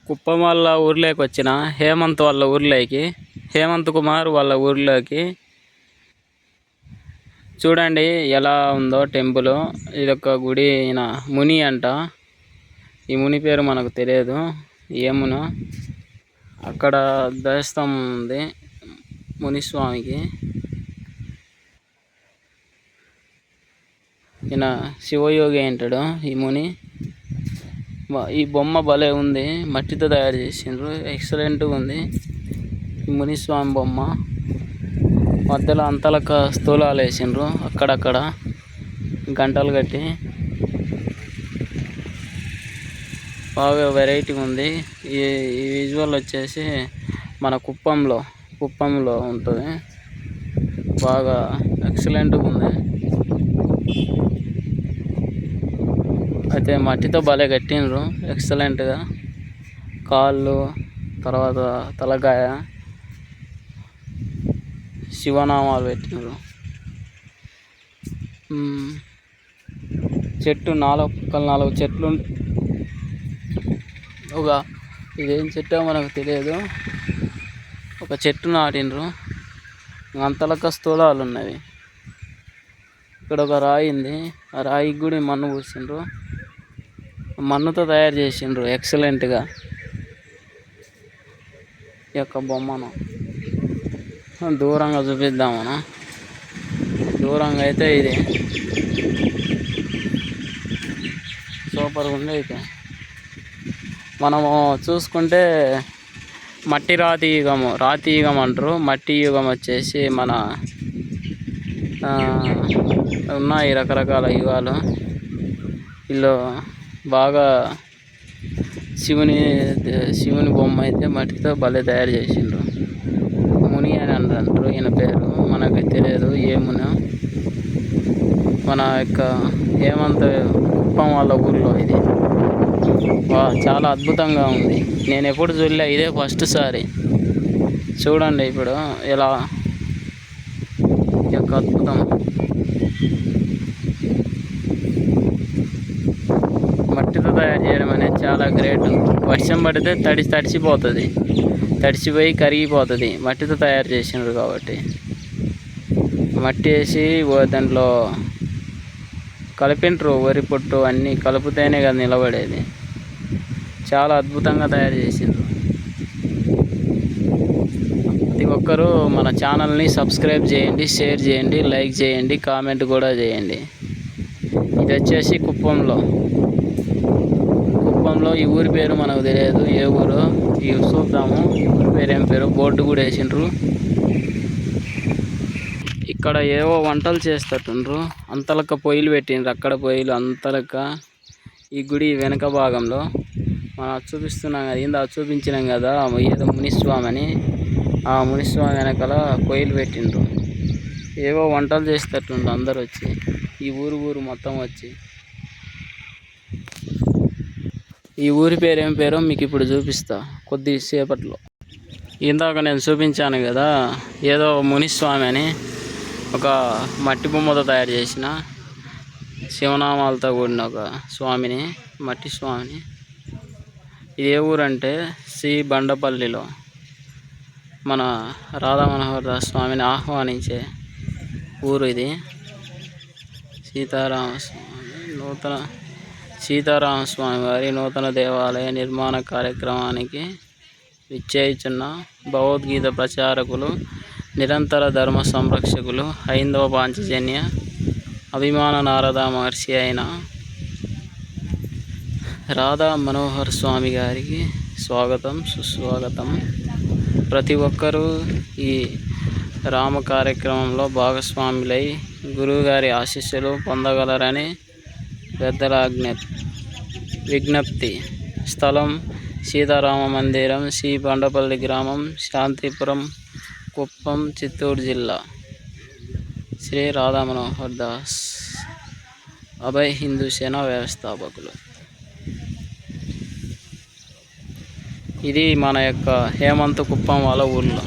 కుప్పం వాళ్ళ ఊర్లోకి వచ్చిన హేమంత్ వాళ్ళ ఊర్లోకి, హేమంత్ కుమార్ వాళ్ళ ఊర్లోకి. చూడండి ఎలా ఉందో టెంపుల్. ఇదొక గుడి. ఈయన ముని అంట. ఈ ముని పేరు మనకు తెలియదు, ఏమునో. అక్కడ ధ్వజస్తంభం ఉంది మునిస్వామికి. ఈయన శివయోగి అంటాడు ఈ ముని. ఈ బొమ్మ భలే ఉంది, మట్టితో తయారు చేసిండ్రు, ఎక్సలెంట్గా ఉంది ఈ మునిస్వామి బొమ్మ. మధ్యలో అంతలక స్థూలాలు వేసిండ్రు అక్కడక్కడ గంటలు కట్టి. బాగా వెరైటీగా ఉంది. ఈ విజువల్ వచ్చేసి మన కుప్పంలో ఉంటుంది. బాగా ఎక్సలెంట్గా ఉంది. అయితే మట్టితో భలే కట్టిండ్రు ఎక్సలెంట్గా. కాళ్ళు, తర్వాత తలకాయ, శివనామాలు పెట్టినారు. చెట్టు 4 పక్కల 4 చెట్లు. ఇదేం చెట్టో మనకు తెలియదు. ఒక చెట్టు నాటిండ్రు. అంతలక స్థూలాలు ఉన్నవి. ఇక్కడ ఒక రాయి ఉంది. ఆ రాయికి కూడా మన్ను పూసిండ్రు. మన్నుతో తయారు చేసిండ్రు ఎక్సలెంట్గా ఈ యొక్క బొమ్మను. దూరంగా చూపిద్దామను. దూరంగా అయితే ఇది సూపర్గా ఉంది. అయితే మనము చూసుకుంటే రాతి యుగం అంటారు. మట్టి యుగం వచ్చేసి మన ఉన్నాయి రకరకాల యుగాలు. వీళ్ళు బాగా శివుని బొమ్మ అయితే మట్టితో భలే తయారు చేసిండ్రు. ముని అని అంటారు ఈయన పేరు, మనకి తెలియదు ఏమునో. మన యొక్క హేమంత్ కుప్పం వాళ్ళ ఊర్లో ఇది. చాలా అద్భుతంగా ఉంది. నేను ఎప్పుడు చూడలే, ఇదే ఫస్ట్ సారి. చూడండి ఇప్పుడు ఎలా యొక్క అద్భుతం. మట్టితో తయారు చేయడం అనేది చాలా గ్రేట్. వర్షం పడితే తడిసిపోతుంది, తడిసిపోయి కరిగిపోతుంది. మట్టితో తయారు చేసినారు కాబట్టి. మట్టి వేసి దాంట్లో కలిపిండ్రు. వరి పొట్టు అన్నీ కలిపితేనే కదా నిలబడేది. చాలా అద్భుతంగా తయారు చేసిండ్రు. ప్రతి ఒక్కరూ మన ఛానల్ని సబ్స్క్రైబ్ చేయండి, షేర్ చేయండి, లైక్ చేయండి, కామెంట్ కూడా చేయండి. ఇది వచ్చేసి కుప్పంలో ఈ ఊరి పేరు మనకు తెలియదు, ఏ ఊరు. ఇవి చూద్దాము ఈ ఊరి పేరు ఏం పేరు. బోర్డు కూడా వేసిండ్రు. ఇక్కడ ఏవో వంటలు చేస్తట్టుండ్రు. అంతలక పొయ్యిలు పెట్టిండ్రు. అక్కడ పొయ్యిలు అంతలక. ఈ గుడి వెనక భాగంలో మనం చూపిస్తున్నాం కదా, ఇందా చూపించినాం కదా ఏదో మునిస్వామి అని. ఆ మునిస్వామి వెనకాల పొయ్యిలు పెట్టిండ్రు. ఏవో వంటలు చేస్తట్టుండ్రు అందరు వచ్చి, ఈ ఊరు మొత్తం వచ్చి. ఈ ఊరి పేరు ఏం పేరో మీకు ఇప్పుడు చూపిస్తా కొద్దిసేపట్లో. ఇందాక నేను చూపించాను కదా ఏదో మునిస్వామి అని, ఒక మట్టి బొమ్మతో తయారు చేసిన శివనామాలతో కూడిన ఒక స్వామిని, మట్టి స్వామిని. ఇది ఏ ఊరంటే శ్రీ బండపల్లిలో మన రాధా మనోహర్ దాస్ స్వామిని ఆహ్వానించే ఊరు ఇది. సీతారామస్వామి వారి నూతన దేవాలయ నిర్మాణ కార్యక్రమానికి విచ్చేయుచున్న భగవద్గీత ప్రచారకులు, నిరంతర ధర్మ సంరక్షకులు, హైందవ పాంచజన్య అభిమాన నారద మహర్షి అయిన రాధా మనోహర్ స్వామి గారికి స్వాగతం, సుస్వాగతం. ప్రతి ఒక్కరూ ఈ రామ కార్యక్రమంలో భాగస్వాములై గురువుగారి ఆశీస్సులు పొందగలరని పెద్దల విజ్ఞప్తి. స్థలం సీతారామ మందిరం, శ్రీ బండపల్లి గ్రామం, శాంతిపురం, కుప్పం, చిత్తూరు జిల్లా. శ్రీ రాధా మనోహర్ దాస్ అభయ్ హిందూ సేన వ్యవస్థాపకులు. ఇది మన యొక్క హేమంత్ కుప్పం వాళ్ళ ఊర్లో.